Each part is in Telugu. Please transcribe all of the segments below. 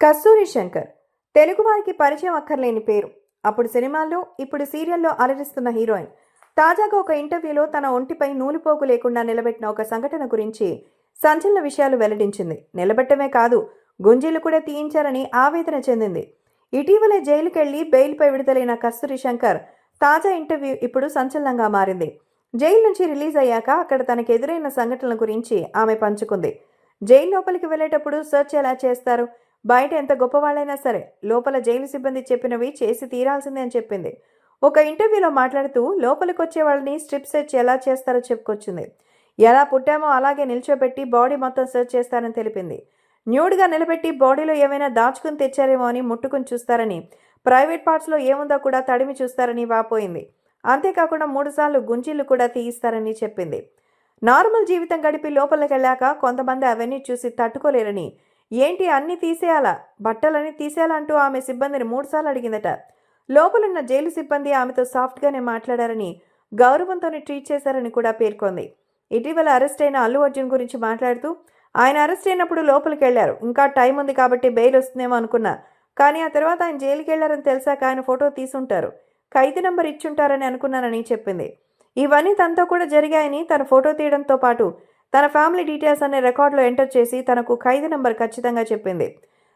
కస్తూరి శంకర్ తెలుగువారికి పరిచయం అక్కర్లేని పేరు. అప్పుడు సినిమాల్లో, ఇప్పుడు సీరియల్లో అలరిస్తున్న హీరోయిన్. తాజాగా ఒక ఇంటర్వ్యూలో తన ఒంటిపై నూలుపోగు లేకుండా నిలబెట్టిన ఒక సంఘటన గురించి సంచలన విషయాలు వెల్లడించింది. నిలబెట్టమే కాదు, గుంజీలు కూడా తీయించారని ఆవేదన చెందింది. ఇటీవలే జైలుకెళ్లి బెయిల్పై విడుదలైన కస్తూరి శంకర్ తాజా ఇంటర్వ్యూ ఇప్పుడు సంచలనంగా మారింది. జైలు నుంచి రిలీజ్ అయ్యాక అక్కడ తనకు ఎదురైన సంఘటనల గురించి ఆమె పంచుకుంది. జైలు లోపలికి వెళ్లేటప్పుడు సర్చ్ ఎలా చేస్తారు, బయట ఎంత గొప్పవాళ్ళైనా సరే లోపల జైలు సిబ్బంది చెప్పినవి చేసి తీరాల్సిందే అని చెప్పింది. ఒక ఇంటర్వ్యూలో మాట్లాడుతూ లోపలికి వచ్చే వాళ్ళని స్ట్రిప్ సెర్చ్ ఎలా చేస్తారో చెప్పుకొచ్చింది. ఎలా పుట్టామో అలాగే నిల్చోబెట్టి బాడీ మొత్తం సెర్చ్ చేస్తారని తెలిపింది. న్యూడ్గా నిలబెట్టి బాడీలో ఏమైనా దాచుకుని తెచ్చారేమో అని ముట్టుకుని చూస్తారని, ప్రైవేట్ పార్ట్స్లో ఏముందో కూడా తడిమి చూస్తారని వాపోయింది. అంతేకాకుండా 3 సార్లు గుంజీలు కూడా తీయిస్తారని చెప్పింది. నార్మల్ జీవితం గడిపి లోపలికి వెళ్ళాక కొంతమంది అవన్నీ చూసి తట్టుకోలేరని, ఏంటి అన్నీ తీసేయాలా, బట్టలన్నీ తీసేయాలా అంటూ ఆమె సిబ్బందిని 3 సార్లు అడిగిందట. లోపలున్న జైలు సిబ్బంది ఆమెతో సాఫ్ట్గానే మాట్లాడారని, గౌరవంతోనే ట్రీట్ చేశారని కూడా పేర్కొంది. ఇటీవల అరెస్ట్ అయిన అల్లు అర్జున్ గురించి మాట్లాడుతూ, ఆయన అరెస్ట్ అయినప్పుడు లోపలికి వెళ్లారు, ఇంకా టైం ఉంది కాబట్టి బెయిల్ వస్తుందేమో అనుకున్నా, కానీ ఆ తర్వాత ఆయన జైలుకి వెళ్లారని తెలిసాక ఆయన ఫోటో తీసుంటారు, ఖైదీ నంబర్ ఇచ్చుంటారని అనుకున్నానని చెప్పింది. ఇవన్నీ తనతో కూడా జరిగాయని, తన ఫోటో తీయడంతో పాటు తన ఫ్యామిలీ డీటెయిల్స్ అనే రికార్డులో ఎంటర్ చేసి తనకు ఖైదీ నంబర్ ఖచ్చితంగా చెప్పింది.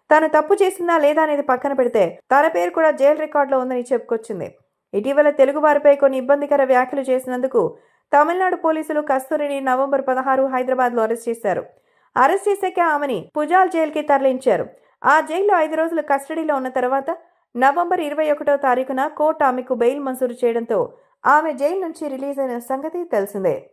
తను తప్పు చేసిందా లేదా అనేది పక్కన పెడితే తన పేరు కూడా జైలు రికార్డులో ఉందని చెప్పుకొచ్చింది. ఇటీవల తెలుగు వారిపై కొన్ని ఇబ్బందికర వ్యాఖ్యలు చేసినందుకు తమిళనాడు పోలీసులు కస్తూరిని నవంబర్ 16 హైదరాబాద్లో అరెస్ట్ చేశారు. అరెస్ట్ చేశాక ఆమెని పుజాల్ జైలుకి తరలించారు. ఆ జైల్లో 5 రోజులు కస్టడీలో ఉన్న తర్వాత నవంబర్ 21వ తారీఖున కోర్టు ఆమెకు బెయిల్ మంజూరు చేయడంతో ఆమె జైలు నుంచి రిలీజ్ అయిన సంగతి తెలిసిందే.